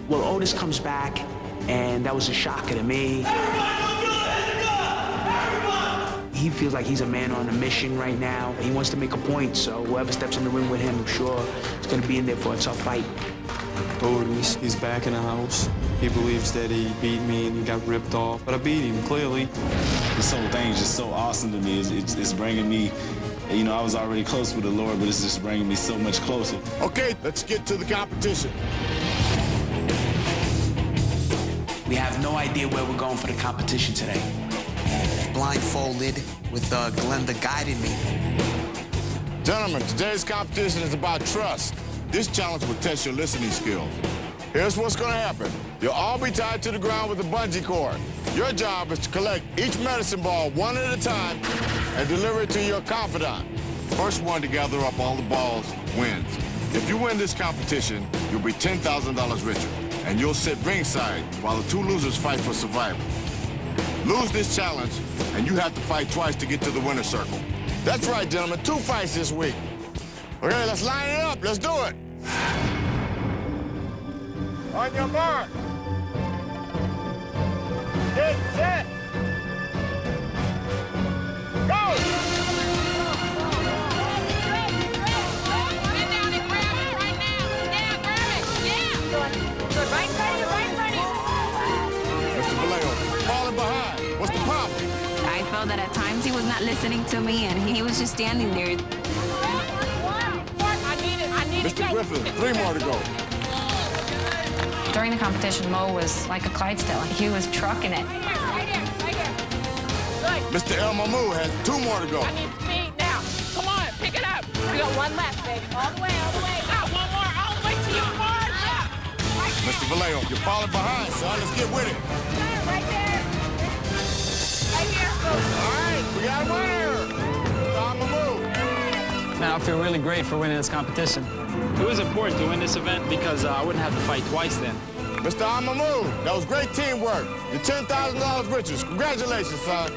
Well, Otis comes back, and that was a shocker to me. He feels like he's a man on a mission right now. He wants to make a point, so whoever steps in the ring with him, I'm sure is going to be in there for a tough fight. Otis, he's back in the house. He believes that he beat me and he got ripped off, but I beat him, clearly. This whole thing is just so awesome to me. It's bringing me, you know, I was already close with the Lord, but it's just bringing me so much closer. Okay, let's get to the competition. We have no idea where we're going for the competition today. Blindfolded with Glenda guiding me. Gentlemen, today's competition is about trust. This challenge will test your listening skills. Here's what's going to happen. You'll all be tied to the ground with a bungee cord. Your job is to collect each medicine ball one at a time and deliver it to your confidant. First one to gather up all the balls wins. If you win this competition, you'll be $10,000 richer, and you'll sit ringside while the two losers fight for survival. Lose this challenge, and you have to fight twice to get to the winner's circle. That's right, gentlemen, 2 fights this week. Okay, let's line it up. Let's do it. On your mark. Get set. Go! Get down and grab it right now. Yeah, grab it. Yeah. Good. Right in front of you, right in front of you. Mr. Vallejo, falling behind. What's the problem? I felt that at times he was not listening to me, and he was just standing there. I need Mr. Griffin, 3 more to go. During the competition, Mo was like a Clydesdale. He was trucking it. Right here. Good. Mr. El Mamou has 2 more to go. I need speed now. Come on, pick it up. We got one left, baby. All the way. One more, all the way to your mark. Yeah. Mr. Vallejo, you're falling behind, son. Let's get with it. Right there. Right here. All right, we got a winner. Mr. Mamou. Man, I feel really great for winning this competition. It was important to win this event because I wouldn't have to fight twice then. Mr. Amamu, that was great teamwork. You're $10,000 richer. Congratulations, son.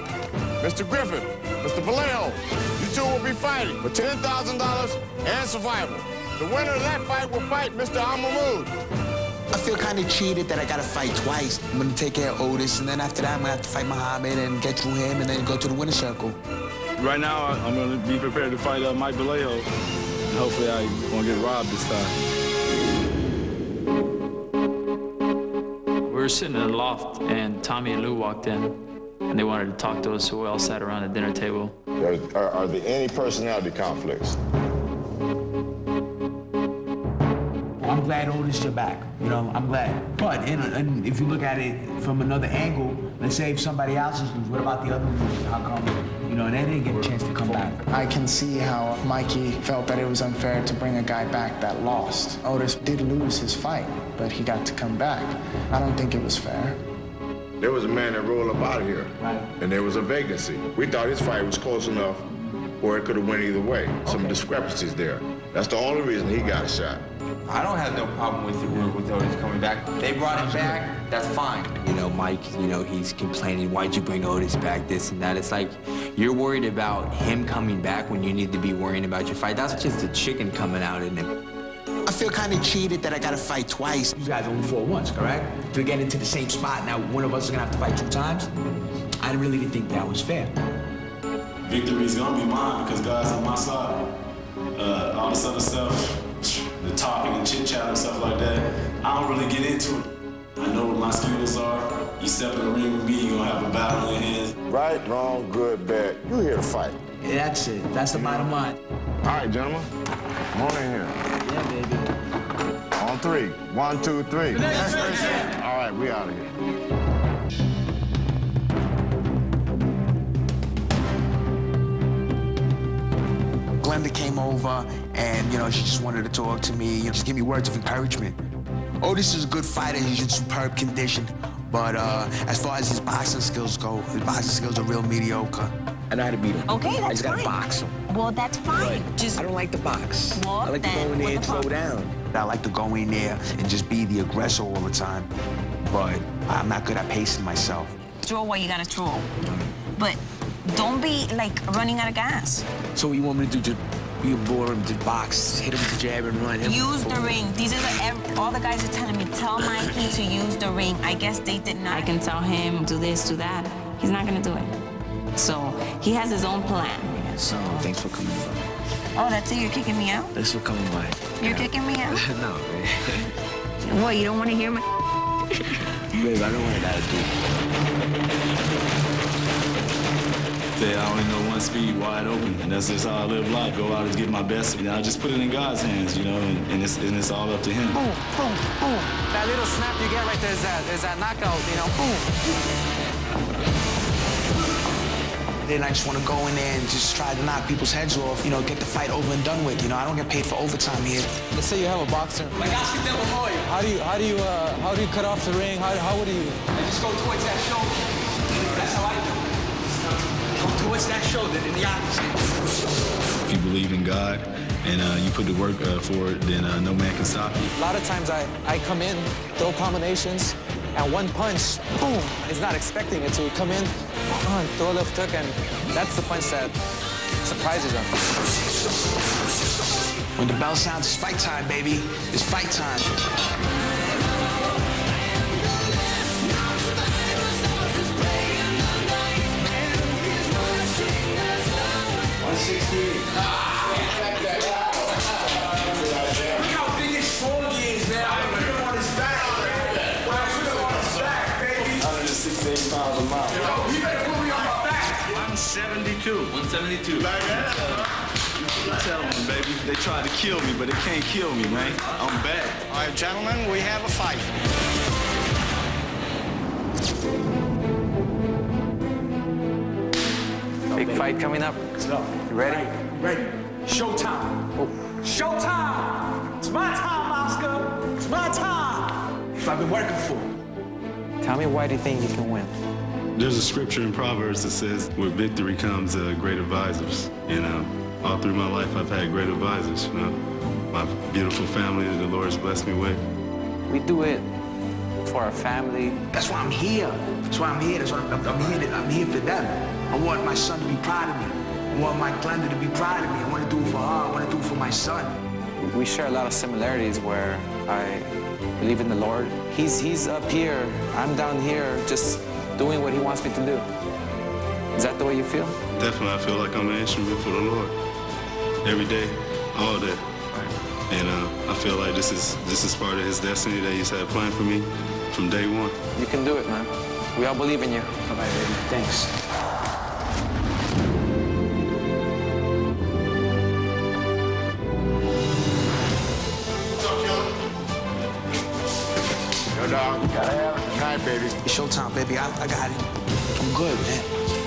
Mr. Griffin, Mr. Vallejo, you two will be fighting for $10,000 and survival. The winner of that fight will fight Mr. Amamu. I feel kind of cheated that I got to fight twice. I'm going to take care of Otis, and then after that, I'm going to have to fight Muhammad and get through him and then go to the winner's circle. Right now, I'm going to be prepared to fight Mike Vallejo. And hopefully I won't get robbed this time. We were sitting in the loft, and Tommy and Lou walked in, and they wanted to talk to us, so we all sat around the dinner table. Are there any personality conflicts? I'm glad, Otis, you're back. You know, I'm glad. But and if you look at it from another angle, let's say if somebody else is lose, what about the other losers? How come, you know, they didn't get a chance to come back? I can see how Mikey felt that it was unfair to bring a guy back that lost. Otis did lose his fight, but he got to come back. I don't think it was fair. There was a man that rolled up out of here, Right. and there was a vacancy. We thought his fight was close enough where it could have went either way. Some discrepancies there. That's the only reason he got a shot. I don't have no problem with Otis coming back. They brought him back, that's fine. You know, Mike, you know, he's complaining, why'd you bring Otis back, this and that. It's like, you're worried about him coming back when you need to be worrying about your fight. That's just the chicken coming out in him. I feel kind of cheated that I got to fight twice. You guys only fought once, correct? To get into the same spot, now one of us is going to have to fight 2 times? I really didn't think that was fair. Victory's gonna be mine because God's on my side. All this other stuff, the talking and chit-chat and stuff like that, I don't really get into it. I know what my skills are. You step in the ring with me, you're gonna have a battle in your hands. Right, wrong, good, bad. You're here to fight. Yeah, that's it. That's the bottom line. All right, gentlemen. Come on in here. Yeah, baby. On 3. 1, 2, 3. All right, we out of here. Glenda came over, and, you know, she just wanted to talk to me, just give me words of encouragement. Otis is a good fighter. He's in superb condition. But as far as his boxing skills go, his boxing skills are real mediocre. I know how to beat him. Okay, I that's just gotta fine. box him. Well, that's fine. I don't like the box. Well, I like to then, go in there what and the slow fuck? down. I like to go in there and just be the aggressor all the time. But I'm not good at pacing myself. Throw what you gotta throw. But don't be, like, running out of gas. So what you want me to do, just You bore him to box, hit him with the jab and run. Use the ring. These are all the guys are telling me, tell Mikey to use the ring. I guess they did not. I can tell him, do this, do that. He's not gonna do it. So he has his own plan. So thanks for coming by. Oh, that's it? You're kicking me out? Thanks for coming by. You're kicking me out? No, man. What, you don't want to hear my Babe, I don't want that attitude. Say I only know one speed, wide open, and that's just how I live life. Go out and get my best, and I just put it in God's hands, you know, and it's all up to Him. Boom, boom, boom. That little snap you get right there is that knockout, you know, boom. Then I just want to go in there and just try to knock people's heads off, you know, get the fight over and done with. You know, I don't get paid for overtime here. Let's say you have a boxer. How do you cut off the ring? How would you? I just go towards that shoulder. That's how I do it. Go towards that shoulder, then the opposite. If you believe in God and you put the work for it, then no man can stop you. A lot of times I come in, throw combinations, and one punch, boom. He's not expecting it to come in, throw a left hook, and that's the punch that surprises him. When the bell sounds, it's fight time, baby. It's fight time. Look how big his strong is, man. I put him on his back. I put him on his back, baby. 168 pounds a mile. Yo, you better put me on my back. 172. 172. Like that? Tell them, baby. They tried to kill me, but they can't kill me, man. I'm back. All right, gentlemen, we have a fight. Big fight coming up. Let's go. You ready? Ready. Showtime. Oh. Showtime. It's my time, Oscar. It's my time. That's what I've been working for. Tell me, why do you think you can win? There's a scripture in Proverbs that says, where victory comes, great advisors. You know, all through my life, I've had great advisors, you know. My beautiful family that the Lord has blessed me with. We do it for our family. That's why I'm here. That's why I'm here. That's why I'm here for them. I want my son to be proud of me. I want my Glenda to be proud of me. I want to do it for her. I want to do it for my son. We share a lot of similarities where I believe in the Lord. He's up here, I'm down here, just doing what He wants me to do. Is that the way you feel? Definitely, I feel like I'm an instrument for the Lord. Every day, all day. And I feel like this is part of His destiny that He's had planned for me from day one. You can do it, man. We all believe in you. All right, baby. Thanks. Dog, you gotta have it tonight, baby. It's showtime, baby. I got it. I'm good, man.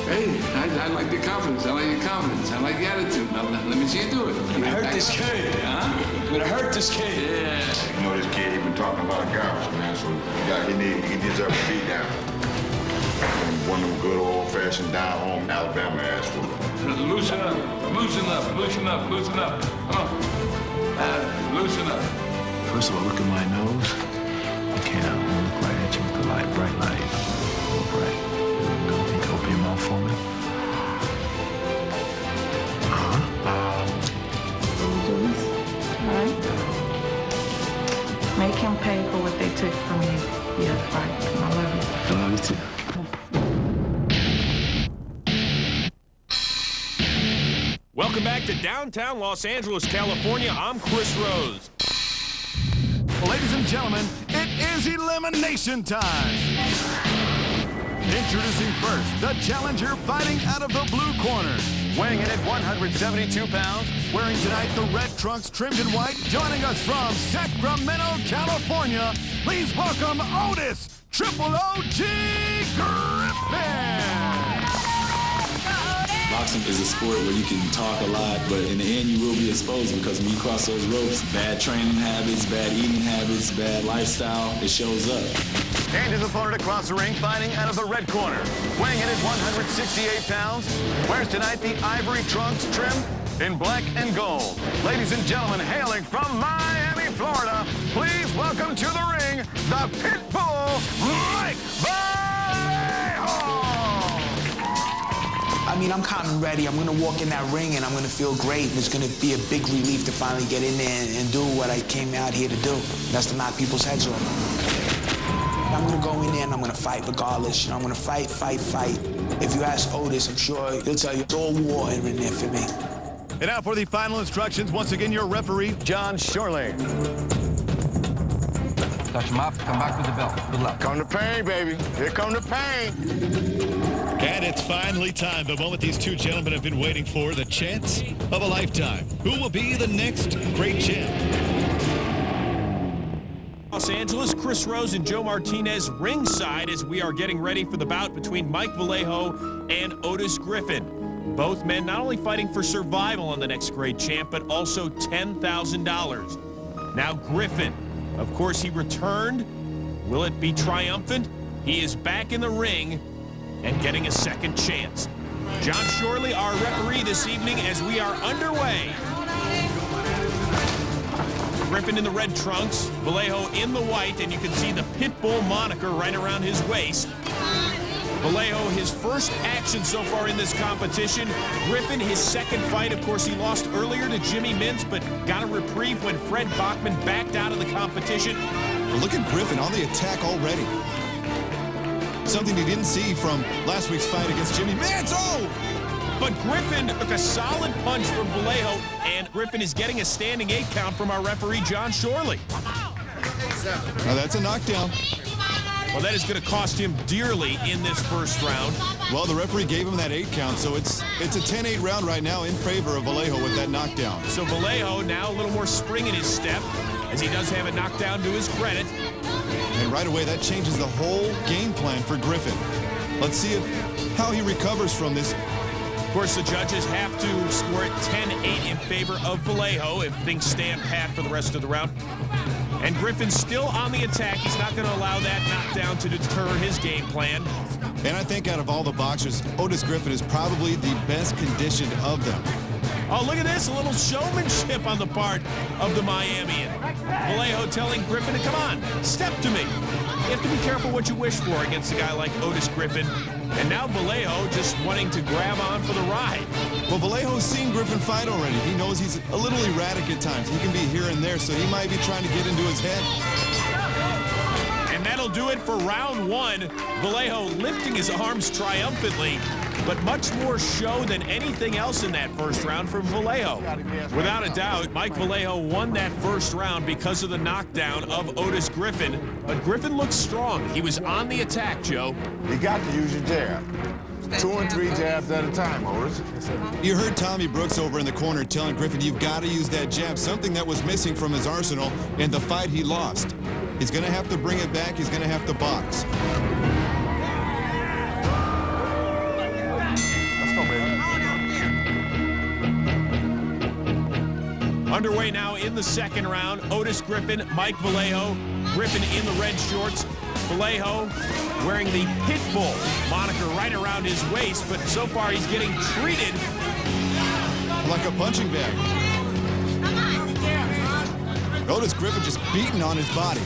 Hey, I like the confidence. I like your confidence. I like the attitude. Now, let me see you do it. I'm gonna hurt this kid. Huh? I'm gonna hurt this kid. Yeah. You know this kid, he been talking about garbage, man, so he deserves a beat down. One of them good old-fashioned down-home Alabama ass whooping. Loosen up. Loosen up. Loosen up. Loosen up. Come on. Loosen up. First of all, look at my nose. I can't look right at you with the light, bright light. Look right. Go into open your mouth for me. Right? Make him pay for what they took from you. Yeah, right. I love you. I love you too. Welcome back to downtown Los Angeles, California. I'm Chris Rose. Ladies and gentlemen, it is elimination time. Introducing first, the challenger fighting out of the blue corner. Weighing in at 172 pounds, wearing tonight the red trunks trimmed in white, joining us from Sacramento, California, please welcome Otis Triple OG Griffin. Boxing is a sport where you can talk a lot, but in the end you will be exposed because when you cross those ropes, bad training habits, bad eating habits, bad lifestyle, it shows up. And his opponent across the ring fighting out of the red corner. Weighing in at 168 pounds, wears tonight the ivory trunks trimmed in black and gold. Ladies and gentlemen, hailing from Miami, Florida, please welcome to the ring, the Pitbull, Mike Vallejo! I mean, I'm kind of ready. I'm going to walk in that ring and I'm going to feel great. And it's going to be a big relief to finally get in there and do what I came out here to do. That's to knock people's heads off. I'm going to go in there and I'm going to fight regardless. You know, I'm going to fight. If you ask Otis, I'm sure he'll tell you it's all war in there for me. And now for the final instructions, once again, your referee, John Shorley. Touch him up, come back with the belt. Good luck. Come to pain, baby. Here come the pain. And it's finally time, the moment these two gentlemen have been waiting for, the chance of a lifetime. Who will be the next great champ? Los Angeles, Chris Rose and Joe Martinez ringside as we are getting ready for the bout between Mike Vallejo and Otis Griffin. Both men not only fighting for survival on the next great champ, but also $10,000. Now Griffin, of course, he returned. Will it be triumphant? He is back in the ring and getting a second chance. John Shorley, our referee this evening, as we are underway. Griffin in the red trunks, Vallejo in the white, and you can see the Pitbull moniker right around his waist. Vallejo, his first action so far in this competition. Griffin, his second fight. Of course, he lost earlier to Jimmy Mintz, but got a reprieve when Fred Bachman backed out of the competition. Well, look at Griffin on the attack already. Something he didn't see from last week's fight against Jimmy Mintz. Oh! But Griffin took a solid punch from Vallejo, and Griffin is getting a standing 8 count from our referee, John Shorley. Now that's a knockdown. Well, that is going to cost him dearly in this first round. Well, the referee gave him that 8 count, so it's a 10-8 round right now in favor of Vallejo with that knockdown. So Vallejo now a little more spring in his step, as he does have a knockdown to his credit. And right away, that changes the whole game plan for Griffin. Let's see how he recovers from this. Of course, the judges have to score it 10-8 in favor of Vallejo if things stand pat for the rest of the round. And Griffin's still on the attack. He's not going to allow that knockdown to deter his game plan. And I think out of all the boxers, Otis Griffin is probably the best conditioned of them. Oh, look at this, a little showmanship on the part of the Miamian. Vallejo telling Griffin to come on, step to me. You have to be careful what you wish for against a guy like Otis Griffin. And now Vallejo just wanting to grab on for the ride. Well, Vallejo's seen Griffin fight already. He knows he's a little erratic at times. He can be here and there, so he might be trying to get into his head. And that'll do it for round 1. Vallejo lifting his arms triumphantly, but much more show than anything else in that first round from Vallejo. Without a doubt, Mike Vallejo won that first round because of the knockdown of Otis Griffin. But Griffin looks strong. He was on the attack, Joe. You got to use your jab. 2 and 3 jabs at a time, Otis. You heard Tommy Brooks over in the corner telling Griffin, you've got to use that jab, something that was missing from his arsenal in the fight he lost. He's going to have to bring it back. He's going to have to box. Underway now in the second round. Otis Griffin, Mike Vallejo. Griffin in the red shorts. Vallejo wearing the Pitbull moniker right around his waist, but so far he's getting treated like a punching bag. Otis Griffin just beating on his body.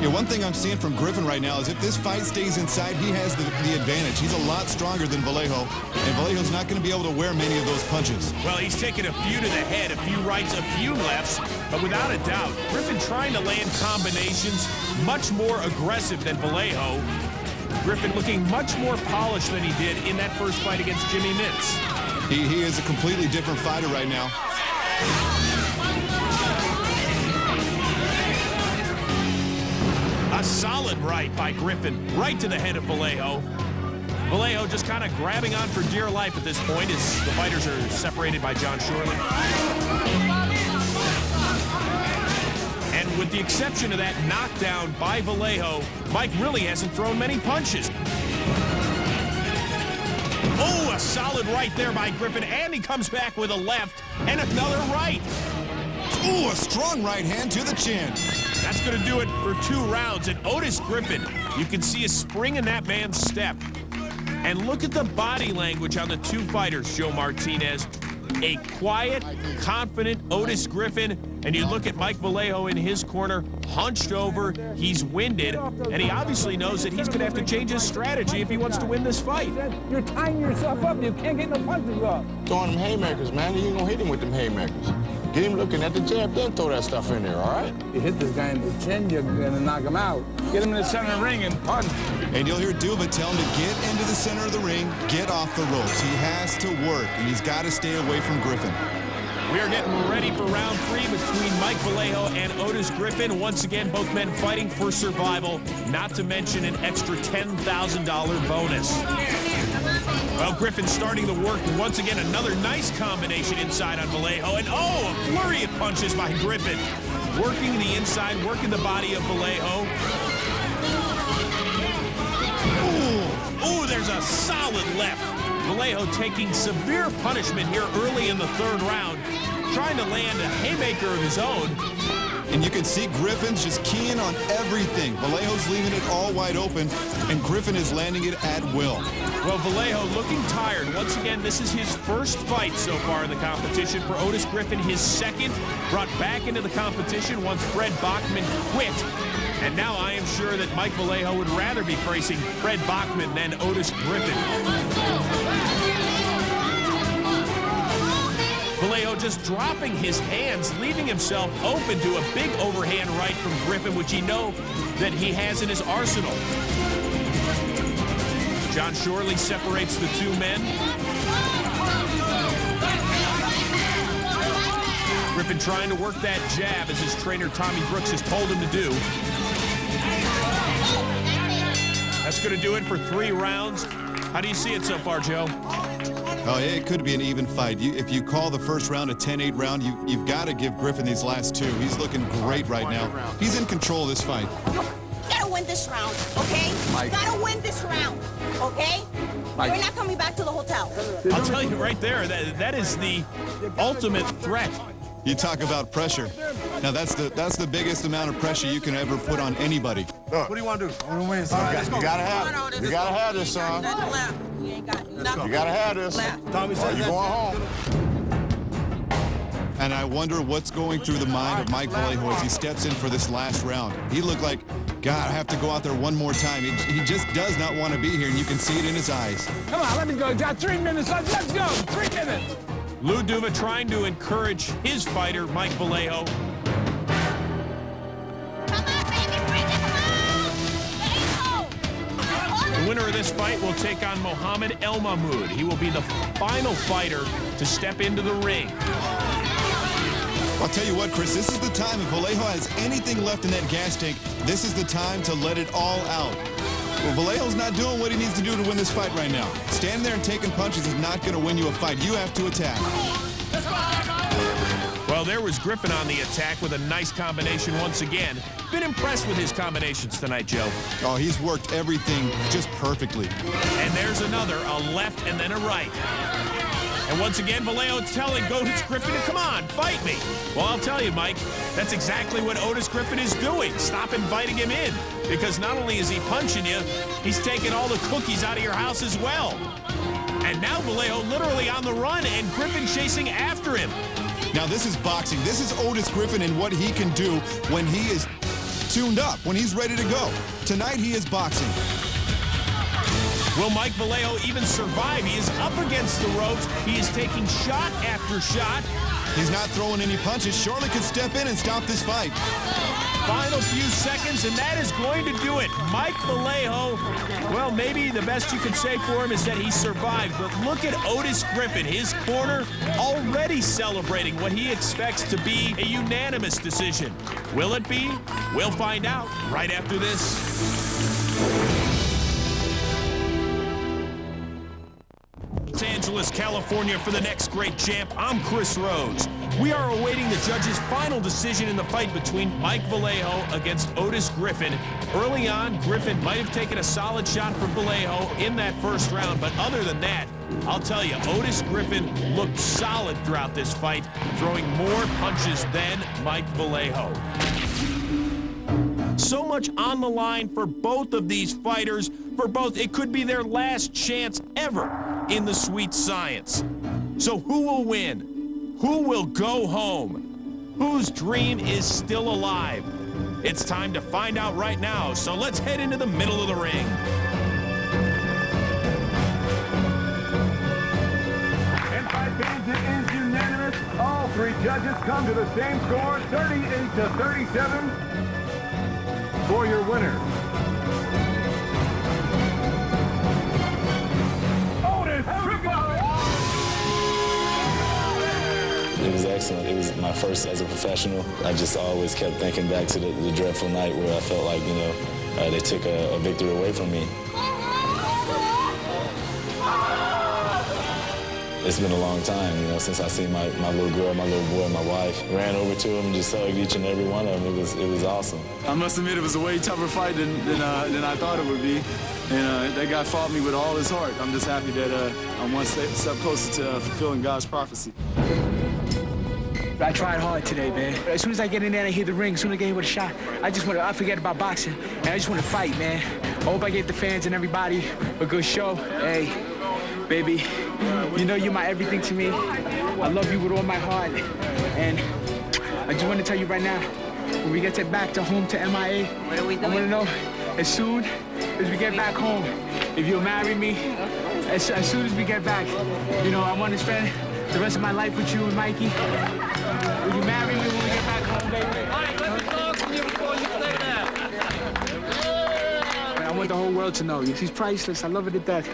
Yeah, one thing I'm seeing from Griffin right now is if this fight stays inside, he has the advantage. He's a lot stronger than Vallejo, and Vallejo's not going to be able to wear many of those punches. Well, he's taken a few to the head, a few rights, a few lefts, but without a doubt, Griffin trying to land combinations, much more aggressive than Vallejo. Griffin looking much more polished than he did in that first fight against Jimmy Mintz. He is a completely different fighter right now. A solid right by Griffin, right to the head of Vallejo. Vallejo just kind of grabbing on for dear life at this point as the fighters are separated by John Shorley. And with the exception of that knockdown by Vallejo, Mike really hasn't thrown many punches. Oh, a solid right there by Griffin, and he comes back with a left and another right. Ooh, a strong right hand to the chin. That's going to do it for 2 rounds. And Otis Griffin, you can see a spring in that man's step. And look at the body language on the 2 fighters, Joe Martinez. a quiet, confident Otis Griffin, and you look at Mike Vallejo in his corner, hunched over, he's winded, and he obviously knows that he's going to have to change his strategy if he wants to win this fight. You're tying yourself up. You can't get no punches off. Throwing them haymakers, man. You ain't gonna hit him with them haymakers. Get him looking at the jab, then throw that stuff in there, all right? You hit this guy in the chin, you're gonna knock him out. Get him in the center of the ring and punch. And you'll hear Duva tell him to get into the center of the ring, get off the ropes. He has to work, and he's got to stay away from Griffin. We are getting ready for round 3 between Mike Vallejo and Otis Griffin. Once again, both men fighting for survival, not to mention an extra $10,000 bonus. Well, Griffin starting the work. Once again, another nice combination inside on Vallejo. And, oh, a flurry of punches by Griffin. Working the inside, working the body of Vallejo. Ooh, there's a solid left. Vallejo taking severe punishment here early in the 3rd round, trying to land a haymaker of his own. And you can see Griffin's just keying on everything. Vallejo's leaving it all wide open, and Griffin is landing it at will. Well, Vallejo looking tired. Once again, this is his first fight so far in the competition. For Otis Griffin, his second, brought back into the competition once Fred Bachman quit. And now I am sure that Mike Vallejo would rather be facing Fred Bachman than Otis Griffin. Vallejo just dropping his hands, leaving himself open to a big overhand right from Griffin, which he knows that he has in his arsenal. John Shorley separates the two men. Griffin trying to work that jab as his trainer Tommy Brooks has told him to do. That's going to do it for 3 rounds. How do you see it so far, Joe? Oh, yeah, it could be an even fight. If you call the first round a 10-8 round, you've got to give Griffin these last 2. He's looking great right now. He's in control of this fight. You gotta win this round, okay? Mike. You gotta win this round, okay? Mike. You're not coming back to the hotel. I'll tell you right there, that is the ultimate threat. You talk about pressure. Now that's the biggest amount of pressure you can ever put on anybody. Look, what do you want to do? I want to win, son. You gotta have it. You gotta have this, son. You gotta have this. Or you going home. And I wonder what's going through the mind of Mike Vallejo as he steps in for this last round. He looked like, God, I have to go out there one more time. He just does not want to be here, and you can see it in his eyes. Come on, let me go. Got 3 minutes. Let's go. 3 minutes. Lou Duva trying to encourage his fighter, Mike Vallejo. The winner of this fight will take on Mohamed El Mahmoud. He will be the final fighter to step into the ring. I'll tell you what, Chris, this is the time if Vallejo has anything left in that gas tank, this is the time to let it all out. Well, Vallejo's not doing what he needs to do to win this fight right now. Standing there and taking punches is not going to win you a fight. You have to attack. Well, there was Griffin on the attack with a nice combination once again. Been impressed with his combinations tonight, Joe. Oh, he's worked everything just perfectly. And there's another, a left and then a right. And once again, Vallejo telling Otis Griffin to come on, fight me. Well, I'll tell you, Mike, that's exactly what Otis Griffin is doing. Stop inviting him in. Because not only is he punching you, he's taking all the cookies out of your house as well. And now Vallejo literally on the run and Griffin chasing after him. Now, this is boxing. This is Otis Griffin and what he can do when he is tuned up, when he's ready to go. Tonight, he is boxing. Will Mike Vallejo even survive? He is up against the ropes. He is taking shot after shot. He's not throwing any punches. Shorley could step in and stop this fight. Final few seconds, and that is going to do it. Mike Vallejo, well, maybe the best you could say for him is that he survived. But look at Otis Griffin, his corner, already celebrating what he expects to be a unanimous decision. Will it be? We'll find out right after this. Los Angeles, California for the next great champ. I'm Chris Rose. We are awaiting the judge's final decision in the fight between Mike Vallejo against Otis Griffin. Early on, Griffin might have taken a solid shot from Vallejo in that first round, but other than that, I'll tell you, Otis Griffin looked solid throughout this fight, throwing more punches than Mike Vallejo. So much on the line for both of these fighters. For both, it could be their last chance ever in the sweet science. So who will win? Who will go home? Whose dream is still alive? It's time to find out right now, so let's head into the middle of the ring. In fight games, it is unanimous. All three judges come to the same score, 38-37, for your winner. It was excellent. It was my first as a professional. I just always kept thinking back to the dreadful night where I felt like, you know, they took a victory away from me. It's been a long time, you know, since I seen my little girl, my little boy, my wife. Ran over to them and just hugged each and every one of them. It was awesome. I must admit it was a way tougher fight than I thought it would be. And that guy fought me with all his heart. I'm just happy that I'm one step closer to fulfilling God's prophecy. I tried hard today, man. As soon as I get in there and I hit the ring, as soon as I get hit with a shot, I forget about boxing, and I just want to fight, man. I hope I get the fans and everybody a good show. Hey, baby, you know you're my everything to me. I love you with all my heart, and I just want to tell you right now, when we get back to home to MIA, I want to know, as soon as we get back home, if you'll marry me, as soon as we get back, you know, I want to spend the rest of my life with you and Mikey. Will you marry me when we get back home, baby? Mike, let me talk to you before you say that. I want the whole world to know. He's priceless. I love it to death.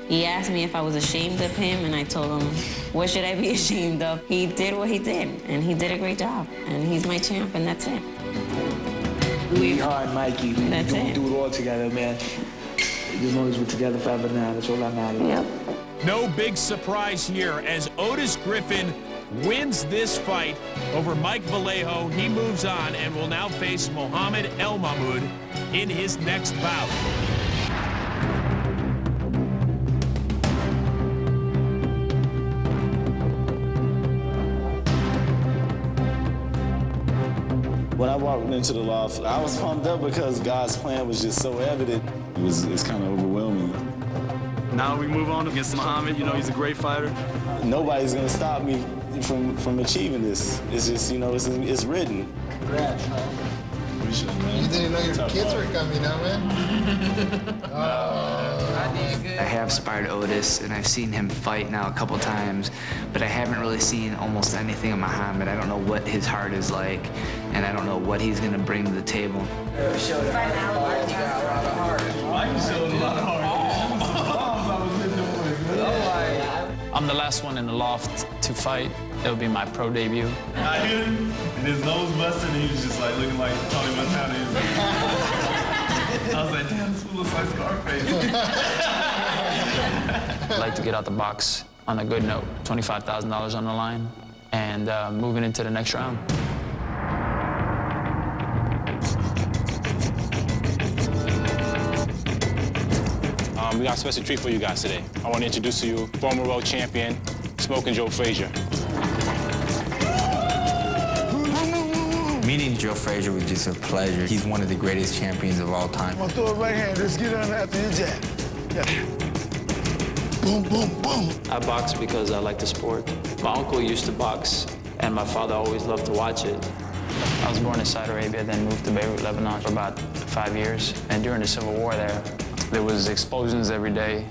He asked me if I was ashamed of him, and I told him, what should I be ashamed of? He did what he did, and he did a great job. And he's my champ, and that's it. We hard, Mikey. That's it. Do it all together, man. As long as we're together forever now, that's all that matters. Yep. No big surprise here as Otis Griffin wins this fight over Mike Vallejo. He moves on and will now face Mohamed El Mahmoud in his next bout. When I walked into the loft, I was pumped up because God's plan was just so evident. It's kind of overwhelming. Now we move on against Muhammad. You know, he's a great fighter. Nobody's gonna stop me from achieving this. It's just, you know, it's written. Congrats, man. You didn't know your kids were coming, huh, man? I have sparred Otis, and I've seen him fight now a couple times, but I haven't really seen almost anything of Muhammad. I don't know what his heart is like, and I don't know what he's gonna bring to the table. Mike showed a lot of heart. I'm the last one in the loft to fight. It'll be my pro debut. I hit him, and his nose busted, and he was just like looking like Tony Montana. I was like, damn, this fool looks like Scarface. I'd like to get out the box on a good note. $25,000 on the line, and moving into the next round. We got a special treat for you guys today. I want to introduce to you former world champion, Smoking Joe Frazier. Meeting Joe Frazier was just a pleasure. He's one of the greatest champions of all time. I'm gonna throw a right hand. Let's get on after your jab. Yeah. Boom, boom, boom. I box because I like the sport. My uncle used to box, and my father always loved to watch it. I was born in Saudi Arabia, then moved to Beirut, Lebanon for about 5 years. And during the Civil War there was explosions every day.